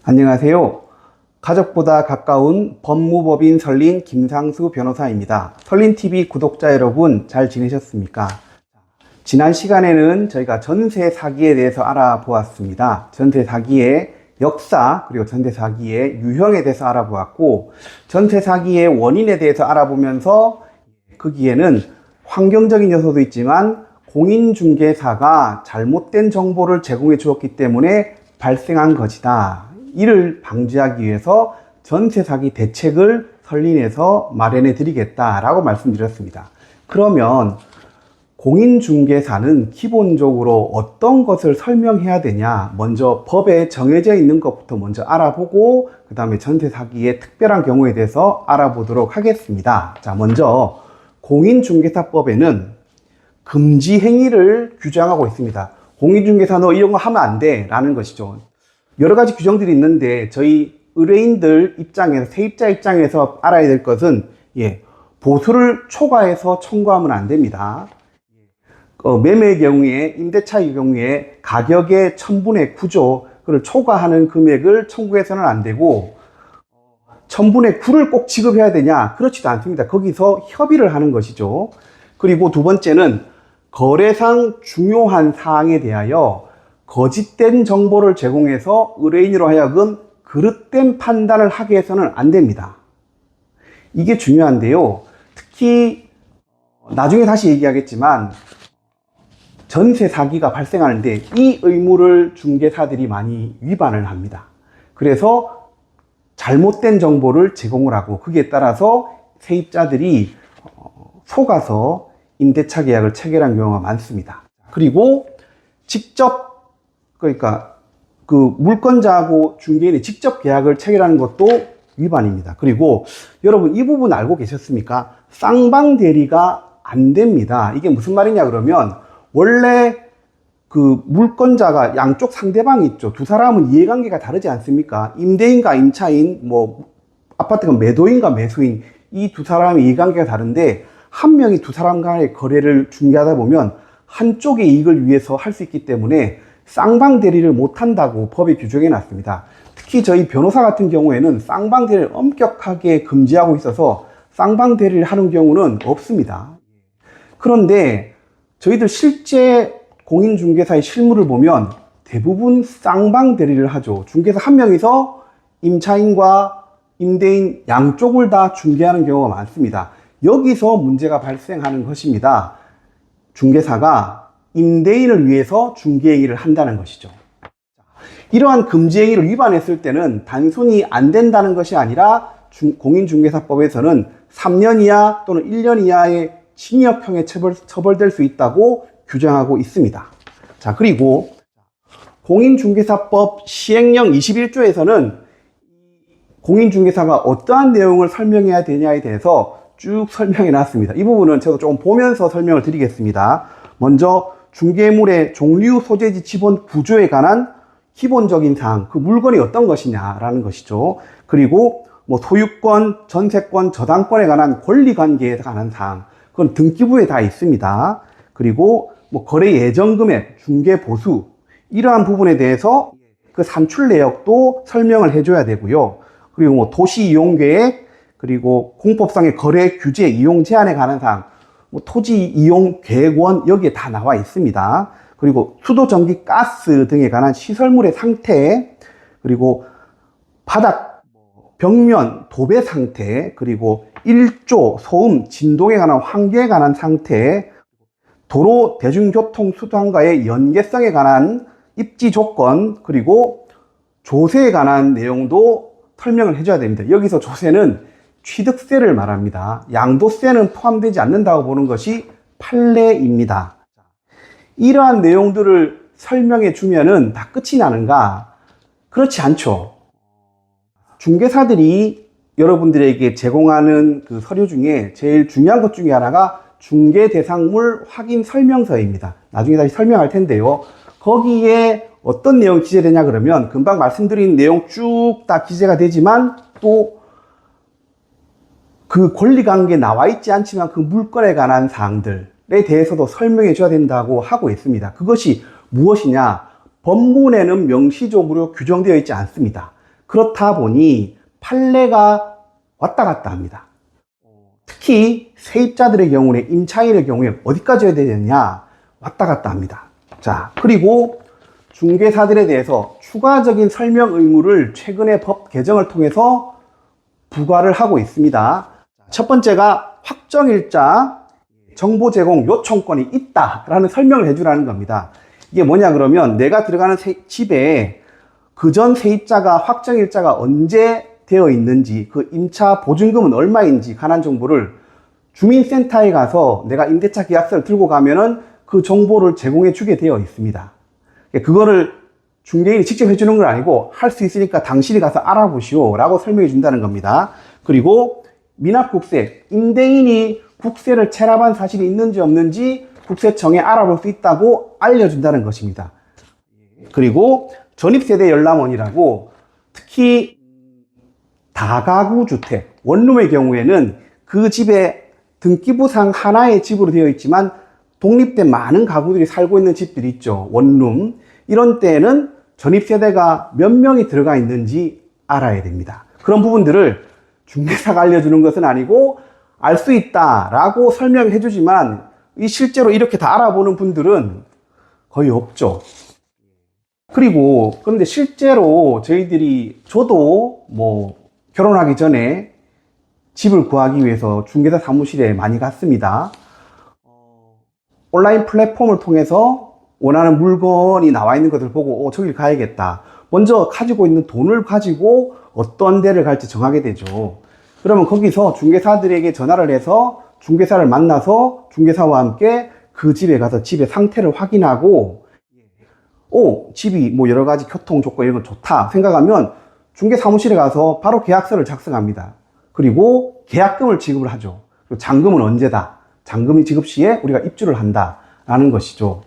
안녕하세요. 가족보다 가까운 법무법인 설린 김상수 변호사입니다. 설린TV 구독자 여러분 잘 지내셨습니까? 지난 시간에는 저희가 전세 사기에 대해서 알아보았습니다. 전세 사기의 역사 그리고 전세 사기의 유형에 대해서 알아보았고, 전세 사기의 원인에 대해서 알아보면서 거기에는 환경적인 요소도 있지만 공인중개사가 잘못된 정보를 제공해 주었기 때문에 발생한 것이다. 이를 방지하기 위해서 전세 사기 대책을 설린에서 마련해 드리겠다라고 말씀드렸습니다. 그러면 공인중개사는 기본적으로 어떤 것을 설명해야 되냐, 먼저 법에 정해져 있는 것부터 먼저 알아보고 그 다음에 전세 사기의 특별한 경우에 대해서 알아보도록 하겠습니다. 자, 먼저 공인중개사법에는 금지 행위를 규정하고 있습니다. 공인중개사 너 이런 거 하면 안 돼 라는 것이죠. 여러 가지 규정들이 있는데 저희 의뢰인들 입장에서, 세입자 입장에서 알아야 될 것은 보수를 초과해서 청구하면 안 됩니다. 매매의 경우에, 임대차의 경우에 가격의 1000분의 9를 초과하는 금액을 청구해서는 안 되고, 1000분의 9를 꼭 지급해야 되냐? 그렇지도 않습니다. 거기서 협의를 하는 것이죠. 그리고 두 번째는 거래상 중요한 사항에 대하여 거짓된 정보를 제공해서 의뢰인으로 하여금 그릇된 판단을 하게 해서는 안 됩니다. 이게 중요한데요. 특히 나중에 다시 얘기하겠지만 전세 사기가 발생하는데 이 의무를 중개사들이 많이 위반을 합니다. 그래서 잘못된 정보를 제공을 하고, 거기에 따라서 세입자들이 속아서 임대차 계약을 체결한 경우가 많습니다. 그리고 직접, 그러니까 그 물건자하고 중개인이 직접 계약을 체결하는 것도 위반입니다. 그리고 여러분 이 부분 알고 계셨습니까? 쌍방대리가 안 됩니다. 이게 무슨 말이냐 그러면, 원래 그 물건자가 양쪽 상대방이 있죠. 두 사람은 이해관계가 다르지 않습니까? 임대인과 임차인, 뭐 아파트가 매도인과 매수인, 이 두 사람의 이해관계가 다른데 한 명이 두 사람 간의 거래를 중개하다 보면 한쪽의 이익을 위해서 할 수 있기 때문에 쌍방대리를 못한다고 법에 규정해 놨습니다. 특히 저희 변호사 같은 경우에는 쌍방대리를 엄격하게 금지하고 있어서 쌍방대리를 하는 경우는 없습니다. 그런데 저희들 실제 공인중개사의 실무를 보면 대부분 쌍방대리를 하죠. 중개사 한 명이서 임차인과 임대인 양쪽을 다 중개하는 경우가 많습니다. 여기서 문제가 발생하는 것입니다. 중개사가 임대인을 위해서 중개행위를 한다는 것이죠. 이러한 금지행위를 위반했을 때는 단순히 안 된다는 것이 아니라 공인중개사법에서는 3년 이하 또는 1년 이하의 징역형에 처벌될 수 있다고 규정하고 있습니다. 자, 그리고 공인중개사법 시행령 21조에서는 공인중개사가 어떠한 내용을 설명해야 되냐에 대해서 쭉 설명해 놨습니다. 이 부분은 제가 조금 보면서 설명을 드리겠습니다. 먼저 중개물의 종류, 소재지, 지분, 구조에 관한 기본적인 사항, 그 물건이 어떤 것이냐라는 것이죠. 그리고 뭐 소유권, 전세권, 저당권에 관한 권리관계에 관한 사항, 그건 등기부에 다 있습니다. 그리고 뭐 거래 예정 금액, 중개 보수, 이러한 부분에 대해서 그 산출 내역도 설명을 해줘야 되고요. 그리고 뭐 도시 이용 계획, 그리고 공법상의 거래 규제, 이용 제한에 관한 사항, 뭐 토지 이용 계획원, 여기에 다 나와 있습니다. 그리고 수도, 전기, 가스 등에 관한 시설물의 상태, 그리고 바닥, 벽면, 도배 상태, 그리고 일조, 소음, 진동에 관한 환경에 관한 상태, 도로, 대중교통 수단과의 연계성에 관한 입지 조건, 그리고 조세에 관한 내용도 설명을 해줘야 됩니다. 여기서 조세는 취득세를 말합니다. 양도세는 포함되지 않는다고 보는 것이 판례입니다. 이러한 내용들을 설명해 주면은 다 끝이 나는가? 그렇지 않죠. 중개사들이 여러분들에게 제공하는 그 서류 중에 제일 중요한 것 중에 하나가 중개대상물 확인 설명서입니다. 나중에 다시 설명할 텐데요. 거기에 어떤 내용이 기재되냐 그러면 금방 말씀드린 내용 쭉 다 기재가 되지만 또 그 권리관계에 나와 있지 않지만 그 물건에 관한 사항들에 대해서도 설명해 줘야 된다고 하고 있습니다. 그것이 무엇이냐? 법문에는 명시적으로 규정되어 있지 않습니다. 그렇다 보니 판례가 왔다 갔다 합니다. 특히 세입자들의 경우에, 임차인의 경우에 어디까지 해야 되느냐, 왔다 갔다 합니다. 자, 그리고 중개사들에 대해서 추가적인 설명 의무를 최근에 법 개정을 통해서 부과를 하고 있습니다. 첫 번째가 확정일자 정보 제공 요청권이 있다라는 설명을 해주라는 겁니다. 이게 뭐냐 그러면 내가 들어가는 집에 그전 세입자가 확정일자가 언제 되어 있는지, 그 임차 보증금은 얼마인지 관한 정보를 주민센터에 가서 내가 임대차 계약서를 들고 가면은 그 정보를 제공해 주게 되어 있습니다. 그거를 중개인이 직접 해주는 건 아니고 할 수 있으니까 당신이 가서 알아보시오 라고 설명해 준다는 겁니다. 그리고 미납국세, 임대인이 국세를 체납한 사실이 있는지 없는지 국세청에 알아볼 수 있다고 알려준다는 것입니다. 그리고 전입세대 열람원이라고 특히 다가구 주택, 원룸의 경우에는 그 집에 등기부상 하나의 집으로 되어 있지만 독립된 많은 가구들이 살고 있는 집들이 있죠. 원룸. 이런 때에는 전입세대가 몇 명이 들어가 있는지 알아야 됩니다. 그런 부분들을 중개사가 알려주는 것은 아니고 알 수 있다라고 설명해 주지만 이 실제로 이렇게 다 알아보는 분들은 거의 없죠. 그런데 실제로 저도 뭐 결혼하기 전에 집을 구하기 위해서 중개사 사무실에 많이 갔습니다. 온라인 플랫폼을 통해서 원하는 물건이 나와 있는 것을 보고 저길 가야겠다. 먼저 가지고 있는 돈을 가지고 어떤 데를 갈지 정하게 되죠. 그러면 거기서 중개사들에게 전화를 해서 중개사를 만나서 중개사와 함께 그 집에 가서 집의 상태를 확인하고 집이 뭐 여러 가지 교통 조건 이런 건 좋다 생각하면 중개 사무실에 가서 바로 계약서를 작성합니다. 그리고 계약금을 지급을 하죠. 그리고 잔금은 언제다. 잔금 지급 시에 우리가 입주를 한다라는 것이죠.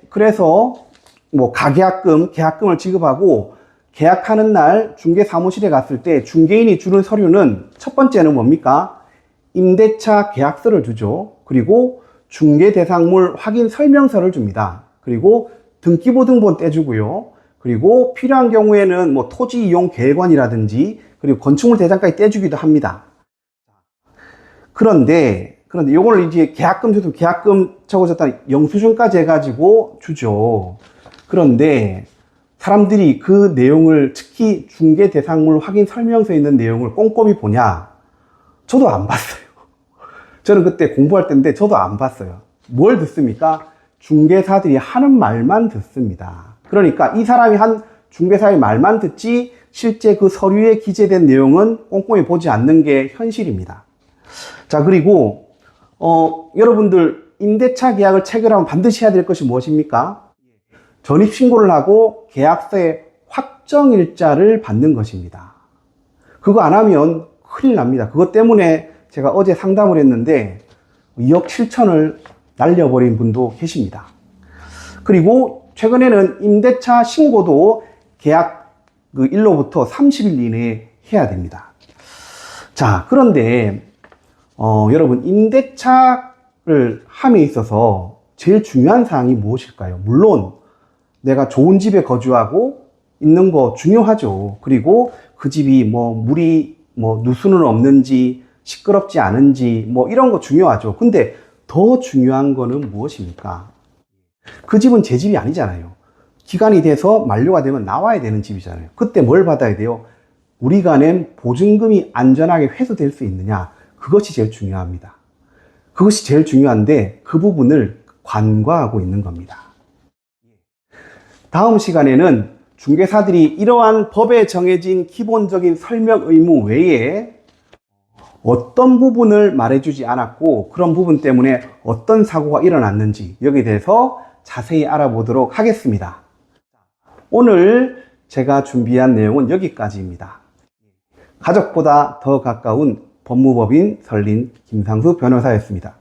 그래서 뭐 가계약금, 계약금을 지급하고 계약하는 날 중개 사무실에 갔을 때 중개인이 주는 서류는 첫 번째는 뭡니까? 임대차 계약서를 주죠. 그리고 중개 대상물 확인 설명서를 줍니다. 그리고 등기부등본 떼주고요. 그리고 필요한 경우에는 뭐 토지 이용 계획안이라든지 그리고 건축물 대장까지 떼주기도 합니다. 그런데 요걸 이제 계약금 줘도 계약금 적어졌다 영수증까지 해가지고 주죠. 그런데 사람들이 그 내용을, 특히 중개 대상물 확인 설명서에 있는 내용을 꼼꼼히 보냐? 저도 안 봤어요. 저는 그때 공부할 때인데 저도 안 봤어요. 뭘 듣습니까? 중개사들이 하는 말만 듣습니다. 그러니까 이 사람이 한 중개사의 말만 듣지 실제 그 서류에 기재된 내용은 꼼꼼히 보지 않는 게 현실입니다. 자, 그리고 여러분들 임대차 계약을 체결하면 반드시 해야 될 것이 무엇입니까? 전입신고를 하고 계약서에 확정일자를 받는 것입니다. 그거 안 하면 큰일 납니다. 그것 때문에 제가 어제 상담을 했는데 2억 7천을 날려버린 분도 계십니다. 그리고 최근에는 임대차 신고도 계약 일로부터 30일 이내에 해야 됩니다. 자, 그런데 여러분 임대차를 함에 있어서 제일 중요한 사항이 무엇일까요? 물론 내가 좋은 집에 거주하고 있는 거 중요하죠. 그리고 그 집이 물이 누수는 없는지 시끄럽지 않은지 이런 거 중요하죠. 근데 더 중요한 거는 무엇입니까? 그 집은 제 집이 아니잖아요. 기간이 돼서 만료가 되면 나와야 되는 집이잖아요. 그때 뭘 받아야 돼요? 우리가 낸 보증금이 안전하게 회수될 수 있느냐? 그것이 제일 중요합니다. 그것이 제일 중요한데 그 부분을 간과하고 있는 겁니다. 다음 시간에는 중개사들이 이러한 법에 정해진 기본적인 설명 의무 외에 어떤 부분을 말해주지 않았고 그런 부분 때문에 어떤 사고가 일어났는지 여기에 대해서 자세히 알아보도록 하겠습니다. 오늘 제가 준비한 내용은 여기까지입니다. 가족보다 더 가까운 법무법인 설린 김상수 변호사였습니다.